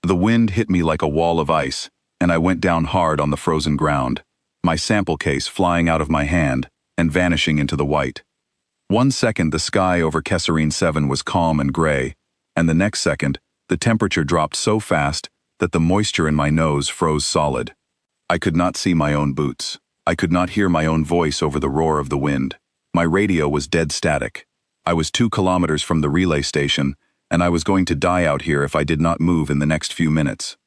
The wind hit me like a wall of ice, and I went down hard on the frozen ground, my sample case flying out of my hand and vanishing into the white. 1 second the sky over Kesserine 7 was calm and gray, and the next second the temperature dropped so fast that the moisture in my nose froze solid. I could not see my own boots. I could not hear my own voice over the roar of the wind. My radio was dead static. I was 2 kilometers from the relay station, and I was going to die out here if I did not move in the next few minutes.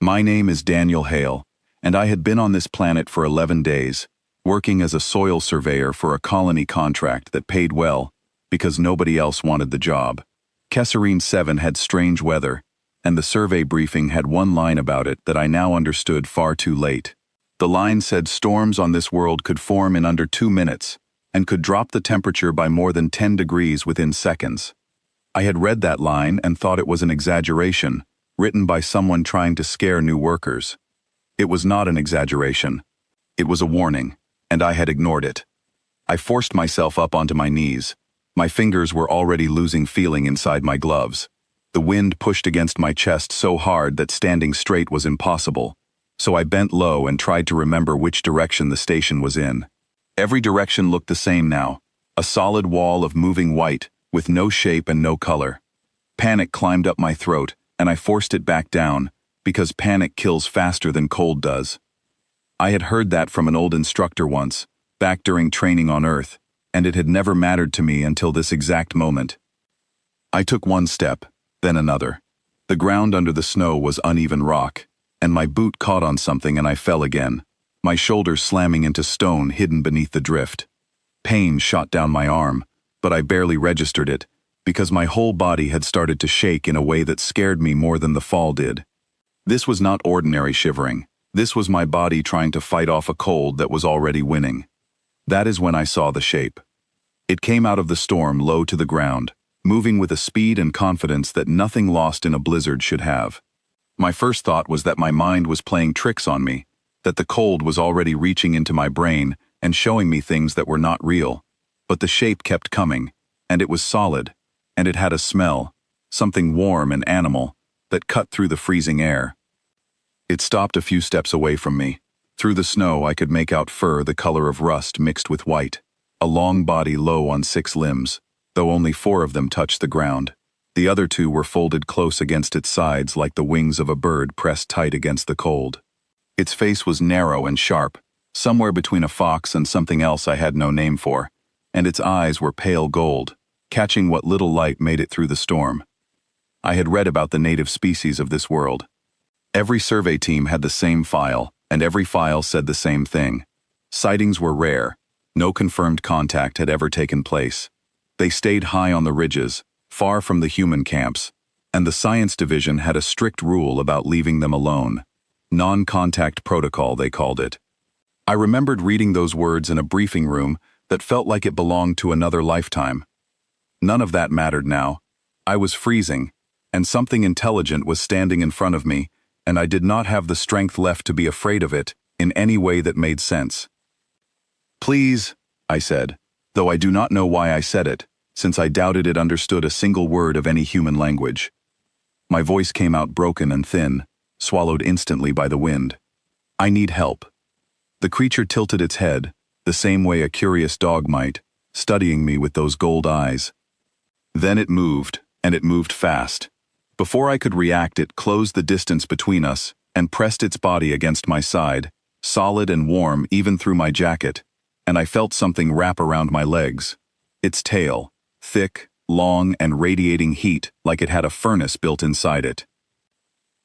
My name is Daniel Hale, and I had been on this planet for 11 days, working as a soil surveyor for a colony contract that paid well because nobody else wanted the job. Kesserine 7 had strange weather, and the survey briefing had one line about it that I now understood far too late. The line said storms on this world could form in under 2 minutes and could drop the temperature by more than 10 degrees within seconds. I had read that line and thought it was an exaggeration, written by someone trying to scare new workers. It was not an exaggeration. It was a warning, and I had ignored it. I forced myself up onto my knees. My fingers were already losing feeling inside my gloves. The wind pushed against my chest so hard that standing straight was impossible, so I bent low and tried to remember which direction the station was in. Every direction looked the same now, a solid wall of moving white, with no shape and no color. Panic climbed up my throat, and I forced it back down, because panic kills faster than cold does. I had heard that from an old instructor once, back during training on Earth, and it had never mattered to me until this exact moment. I took 1 step, then another. The ground under the snow was uneven rock, and my boot caught on something and I fell again, my shoulder slamming into stone hidden beneath the drift. Pain shot down my arm, but I barely registered it, because my whole body had started to shake in a way that scared me more than the fall did. This was not ordinary shivering. This was my body trying to fight off a cold that was already winning. That is when I saw the shape. It came out of the storm low to the ground, moving with a speed and confidence that nothing lost in a blizzard should have. My first thought was that my mind was playing tricks on me, that the cold was already reaching into my brain and showing me things that were not real. But the shape kept coming, and it was solid, and it had a smell, something warm and animal, that cut through the freezing air. It stopped a few steps away from me. Through the snow I could make out fur the color of rust mixed with white, a long body low on 6 limbs, though only 4 of them touched the ground. The other 2 were folded close against its sides like the wings of a bird pressed tight against the cold. Its face was narrow and sharp, somewhere between a fox and something else I had no name for, and its eyes were pale gold, catching what little light made it through the storm. I had read about the native species of this world. Every survey team had the same file, and every file said the same thing. Sightings were rare. No confirmed contact had ever taken place. They stayed high on the ridges, far from the human camps, and the science division had a strict rule about leaving them alone. Non-contact protocol, they called it. I remembered reading those words in a briefing room that felt like it belonged to another lifetime. None of that mattered now. I was freezing, and something intelligent was standing in front of me, and I did not have the strength left to be afraid of it in any way that made sense. "Please," I said, though I do not know why I said it, since I doubted it understood a single word of any human language. My voice came out broken and thin, swallowed instantly by the wind. "I need help." The creature tilted its head, the same way a curious dog might, studying me with those gold eyes. Then it moved, and it moved fast. Before I could react, it closed the distance between us and pressed its body against my side, solid and warm even through my jacket, and I felt something wrap around my legs. Its tail, thick, long, and radiating heat like it had a furnace built inside it.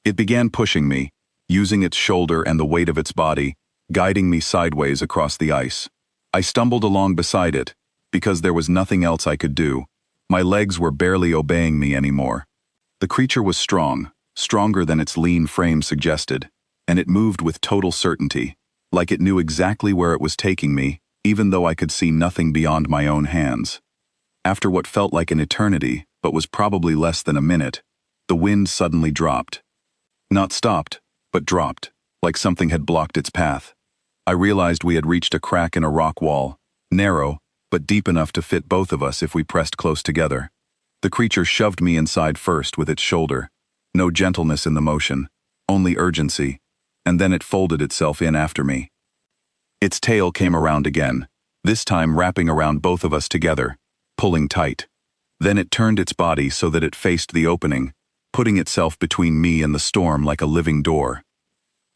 It began pushing me, using its shoulder and the weight of its body, guiding me sideways across the ice. I stumbled along beside it, because there was nothing else I could do. My legs were barely obeying me anymore. The creature was strong, stronger than its lean frame suggested, and it moved with total certainty, like it knew exactly where it was taking me, even though I could see nothing beyond my own hands. After what felt like an eternity, but was probably less than a minute, the wind suddenly dropped. Not stopped, but dropped, like something had blocked its path. I realized we had reached a crack in a rock wall, narrow, but deep enough to fit both of us if we pressed close together. The creature shoved me inside first with its shoulder. No gentleness in the motion, only urgency, and then it folded itself in after me. Its tail came around again, this time wrapping around both of us together, pulling tight. Then it turned its body so that it faced the opening, putting itself between me and the storm like a living door.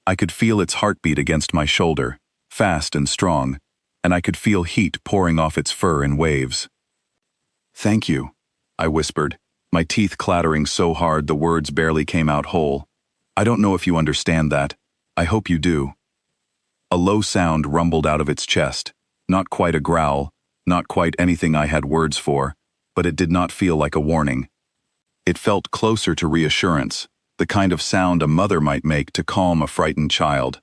I could feel its heartbeat against my shoulder, fast and strong, and I could feel heat pouring off its fur in waves. "Thank you," I whispered, my teeth clattering so hard the words barely came out whole. "I don't know if you understand that. I hope you do." A low sound rumbled out of its chest, not quite a growl, not quite anything I had words for, but it did not feel like a warning. It felt closer to reassurance, the kind of sound a mother might make to calm a frightened child.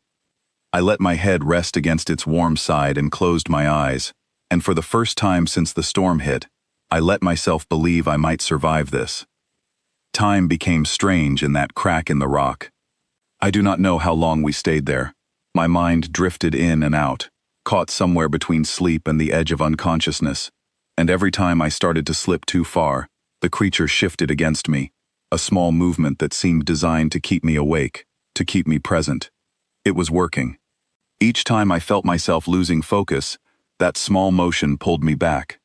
I let my head rest against its warm side and closed my eyes, and for the first time since the storm hit, I let myself believe I might survive this. Time became strange in that crack in the rock. I do not know how long we stayed there. My mind drifted in and out, caught somewhere between sleep and the edge of unconsciousness, and every time I started to slip too far, the creature shifted against me, a small movement that seemed designed to keep me awake, to keep me present. It was working. Each time I felt myself losing focus, that small motion pulled me back.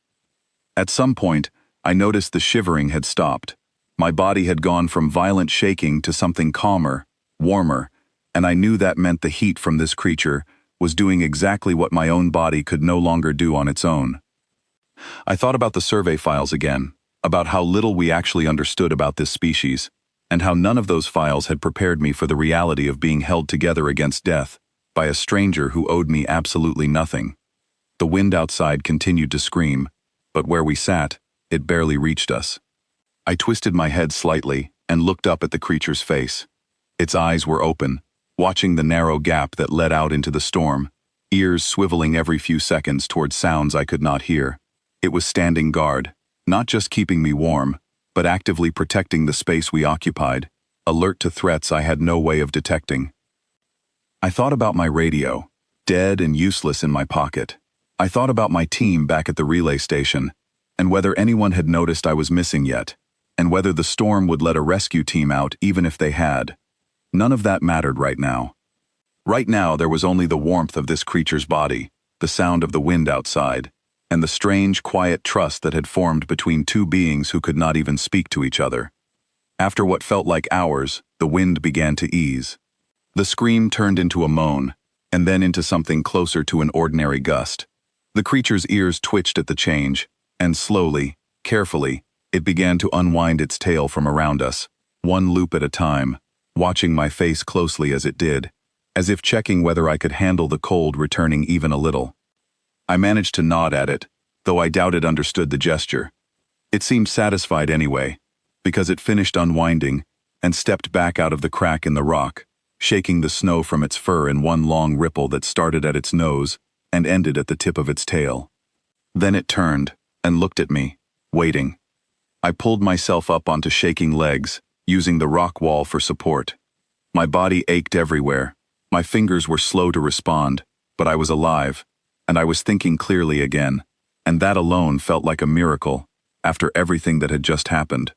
At some point, I noticed the shivering had stopped. My body had gone from violent shaking to something calmer, warmer, and I knew that meant the heat from this creature was doing exactly what my own body could no longer do on its own. I thought about the survey files again, about how little we actually understood about this species, and how none of those files had prepared me for the reality of being held together against death by a stranger who owed me absolutely nothing. The wind outside continued to scream, but where we sat, it barely reached us. I twisted my head slightly and looked up at the creature's face. Its eyes were open, watching the narrow gap that led out into the storm, ears swiveling every few seconds toward sounds I could not hear. It was standing guard, not just keeping me warm, but actively protecting the space we occupied, alert to threats I had no way of detecting. I thought about my radio, dead and useless in my pocket. I thought about my team back at the relay station, and whether anyone had noticed I was missing yet, and whether the storm would let a rescue team out even if they had. None of that mattered right now. Right now there was only the warmth of this creature's body, the sound of the wind outside, and the strange, quiet trust that had formed between two beings who could not even speak to each other. After what felt like hours, the wind began to ease. The scream turned into a moan, and then into something closer to an ordinary gust. The creature's ears twitched at the change, and slowly, carefully, it began to unwind its tail from around us, one loop at a time, watching my face closely as it did, as if checking whether I could handle the cold returning even a little. I managed to nod at it, though I doubt it understood the gesture. It seemed satisfied anyway, because it finished unwinding and stepped back out of the crack in the rock, shaking the snow from its fur in one long ripple that started at its nose and ended at the tip of its tail. Then it turned and looked at me, waiting. I pulled myself up onto shaking legs, using the rock wall for support. My body ached everywhere. My fingers were slow to respond, but I was alive, and I was thinking clearly again, and that alone felt like a miracle, after everything that had just happened.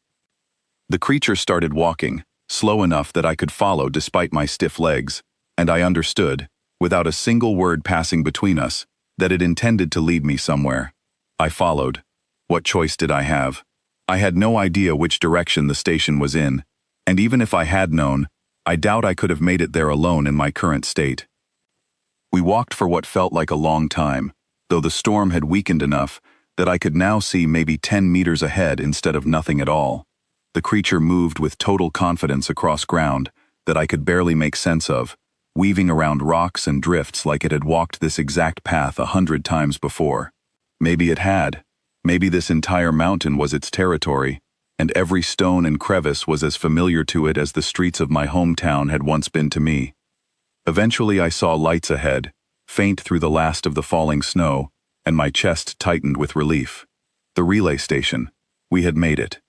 The creature started walking, slow enough that I could follow despite my stiff legs, and I understood, without a single word passing between us, that it intended to lead me somewhere. I followed. What choice did I have? I had no idea which direction the station was in, and even if I had known, I doubt I could have made it there alone in my current state. We walked for what felt like a long time, though the storm had weakened enough that I could now see maybe 10 meters ahead instead of nothing at all. The creature moved with total confidence across ground that I could barely make sense of, weaving around rocks and drifts like it had walked this exact path 100 times before. Maybe it had. Maybe this entire mountain was its territory, and every stone and crevice was as familiar to it as the streets of my hometown had once been to me. Eventually I saw lights ahead, faint through the last of the falling snow, and my chest tightened with relief. The relay station. We had made it.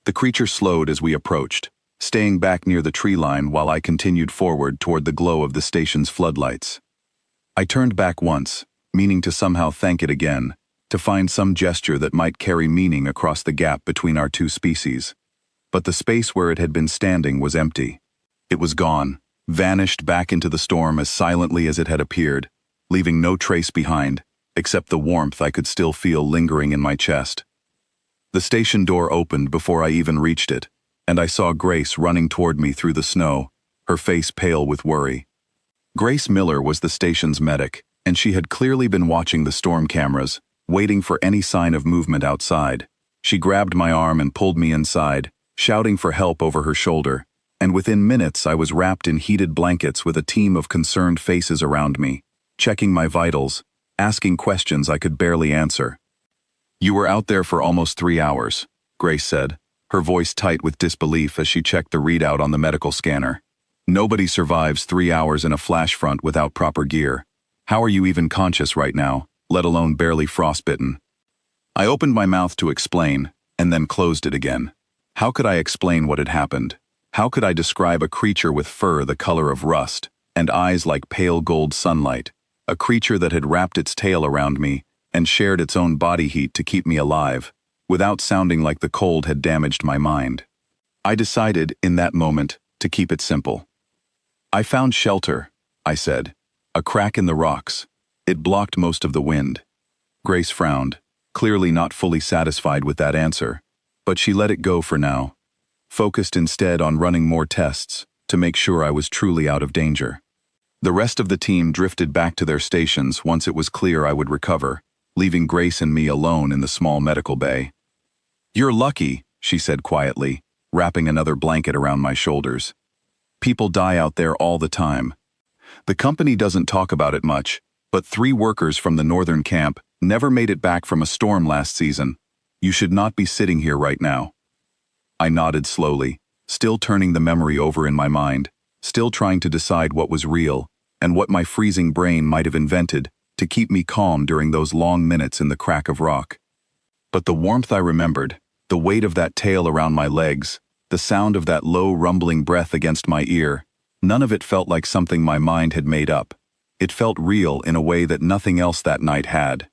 The creature slowed as we approached, staying back near the tree line while I continued forward toward the glow of the station's floodlights. I turned back once, meaning to somehow thank it again, to find some gesture that might carry meaning across the gap between our two species. but the space where it had been standing was empty. It was gone, vanished back into the storm as silently as it had appeared, leaving no trace behind, except the warmth I could still feel lingering in my chest. The station door opened before I even reached it, and I saw Grace running toward me through the snow, her face pale with worry. Grace Miller was the station's medic, and she had clearly been watching the storm cameras, waiting for any sign of movement outside. She grabbed my arm and pulled me inside, shouting for help over her shoulder, and within minutes I was wrapped in heated blankets with a team of concerned faces around me, checking my vitals, asking questions I could barely answer. "You were out there for almost 3 hours," Grace said, her voice tight with disbelief as she checked the readout on the medical scanner. "Nobody survives 3 hours in a flash front without proper gear. How are you even conscious right now, let alone barely frostbitten?" I opened my mouth to explain, and then closed it again. How could I explain what had happened? How could I describe a creature with fur the color of rust, and eyes like pale gold sunlight, a creature that had wrapped its tail around me and shared its own body heat to keep me alive, without sounding like the cold had damaged my mind? I decided, in that moment, to keep it simple. "I found shelter," I said. "A crack in the rocks. It blocked most of the wind." Grace frowned, clearly not fully satisfied with that answer, but she let it go for now, focused instead on running more tests to make sure I was truly out of danger. The rest of the team drifted back to their stations once it was clear I would recover, leaving Grace and me alone in the small medical bay. "You're lucky," she said quietly, wrapping another blanket around my shoulders. "People die out there all the time. The company doesn't talk about it much, but 3 workers from the northern camp never made it back from a storm last season. You should not be sitting here right now." I nodded slowly, still turning the memory over in my mind, still trying to decide what was real and what my freezing brain might have invented to keep me calm during those long minutes in the crack of rock. But the warmth I remembered, the weight of that tail around my legs, the sound of that low rumbling breath against my ear, none of it felt like something my mind had made up. It felt real in a way that nothing else that night had.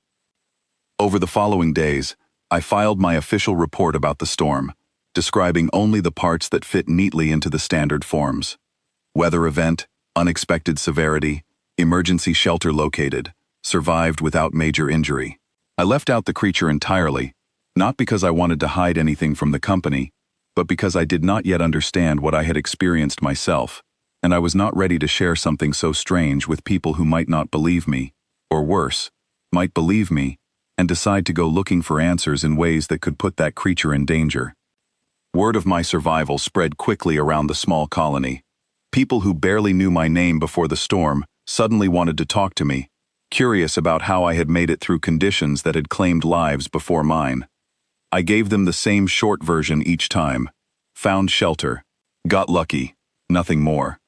Over the following days, I filed my official report about the storm, describing only the parts that fit neatly into the standard forms. Weather event, unexpected severity, emergency shelter located, survived without major injury. I left out the creature entirely, not because I wanted to hide anything from the company, but because I did not yet understand what I had experienced myself, and I was not ready to share something so strange with people who might not believe me, or worse, might believe me, and decide to go looking for answers in ways that could put that creature in danger. Word of my survival spread quickly around the small colony. People who barely knew my name before the storm suddenly wanted to talk to me, curious about how I had made it through conditions that had claimed lives before mine. I gave them the same short version each time. Found shelter. Got lucky. Nothing more.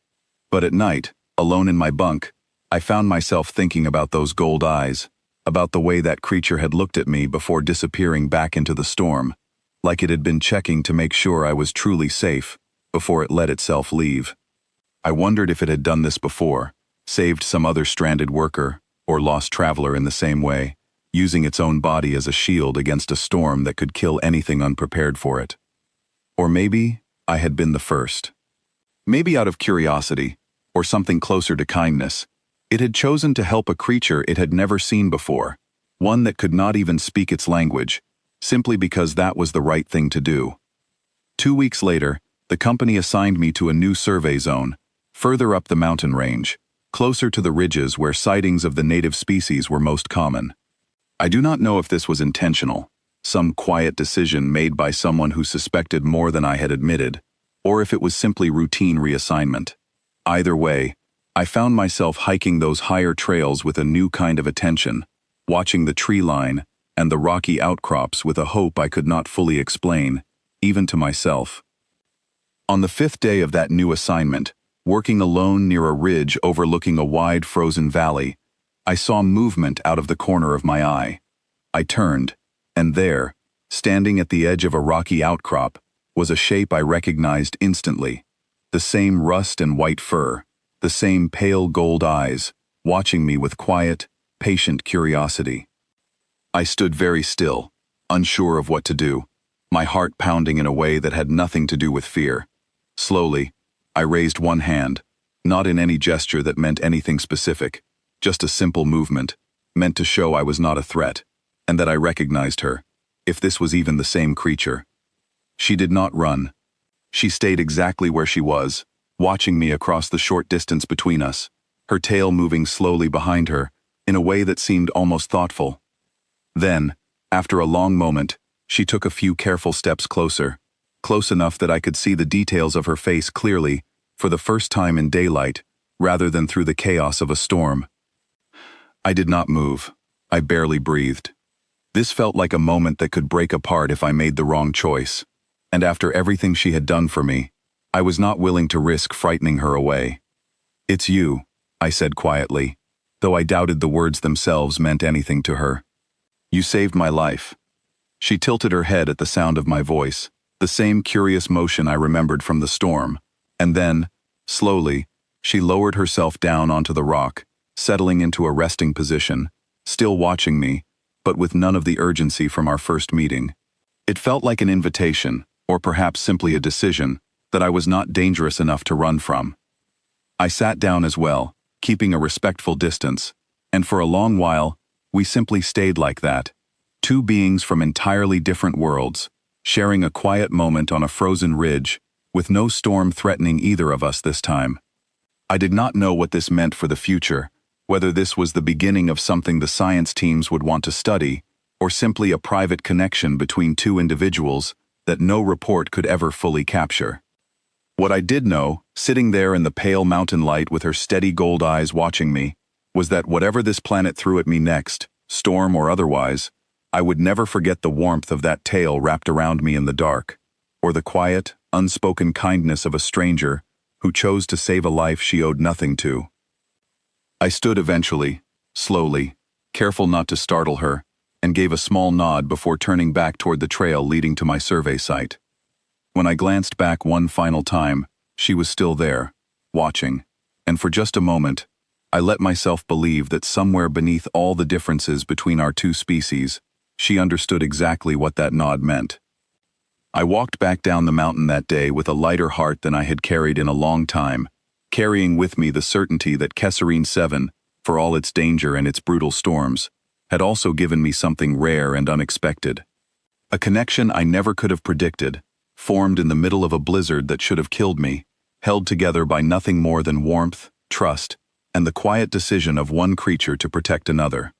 But at night, alone in my bunk, I found myself thinking about those gold eyes, about the way that creature had looked at me before disappearing back into the storm, like it had been checking to make sure I was truly safe before it let itself leave. I wondered if it had done this before, saved some other stranded worker or lost traveler in the same way, using its own body as a shield against a storm that could kill anything unprepared for it. Or maybe I had been the first. Maybe out of curiosity, or something closer to kindness, it had chosen to help a creature it had never seen before, one that could not even speak its language, simply because that was the right thing to do. 2 weeks later, the company assigned me to a new survey zone, further up the mountain range, closer to the ridges where sightings of the native species were most common. I do not know if this was intentional, some quiet decision made by someone who suspected more than I had admitted, or if it was simply routine reassignment. Either way, I found myself hiking those higher trails with a new kind of attention, watching the tree line and the rocky outcrops with a hope I could not fully explain, even to myself. On the 5th day of that new assignment, working alone near a ridge overlooking a wide frozen valley, I saw movement out of the corner of my eye. I turned, and there, standing at the edge of a rocky outcrop, was a shape I recognized instantly. The same rust and white fur, the same pale gold eyes, watching me with quiet, patient curiosity. I stood very still, unsure of what to do, my heart pounding in a way that had nothing to do with fear. Slowly, I raised one hand, not in any gesture that meant anything specific, just a simple movement, meant to show I was not a threat, and that I recognized her, if this was even the same creature. She did not run. She stayed exactly where she was, watching me across the short distance between us, her tail moving slowly behind her, in a way that seemed almost thoughtful. Then, after a long moment, she took a few careful steps closer, close enough that I could see the details of her face clearly, for the first time in daylight, rather than through the chaos of a storm. I did not move. I barely breathed. This felt like a moment that could break apart if I made the wrong choice. And after everything she had done for me, I was not willing to risk frightening her away. "It's you," I said quietly, though I doubted the words themselves meant anything to her. "You saved my life." She tilted her head at the sound of my voice, the same curious motion I remembered from the storm, and then, slowly, she lowered herself down onto the rock, settling into a resting position, still watching me, but with none of the urgency from our first meeting. It felt like an invitation, or perhaps simply a decision, that I was not dangerous enough to run from. I sat down as well, keeping a respectful distance, and for a long while, we simply stayed like that, two beings from entirely different worlds, sharing a quiet moment on a frozen ridge, with no storm threatening either of us this time. I did not know what this meant for the future, whether this was the beginning of something the science teams would want to study, or simply a private connection between two individuals that no report could ever fully capture. What I did know, sitting there in the pale mountain light with her steady gold eyes watching me, was that whatever this planet threw at me next, storm or otherwise, I would never forget the warmth of that tail wrapped around me in the dark, or the quiet, unspoken kindness of a stranger who chose to save a life she owed nothing to. I stood eventually, slowly, careful not to startle her, and gave a small nod before turning back toward the trail leading to my survey site. When I glanced back one final time, she was still there, watching, and for just a moment, I let myself believe that somewhere beneath all the differences between our two species, she understood exactly what that nod meant. I walked back down the mountain that day with a lighter heart than I had carried in a long time, carrying with me the certainty that Kesserine 7, for all its danger and its brutal storms, had also given me something rare and unexpected. A connection I never could have predicted, formed in the middle of a blizzard that should have killed me, held together by nothing more than warmth, trust, and the quiet decision of one creature to protect another.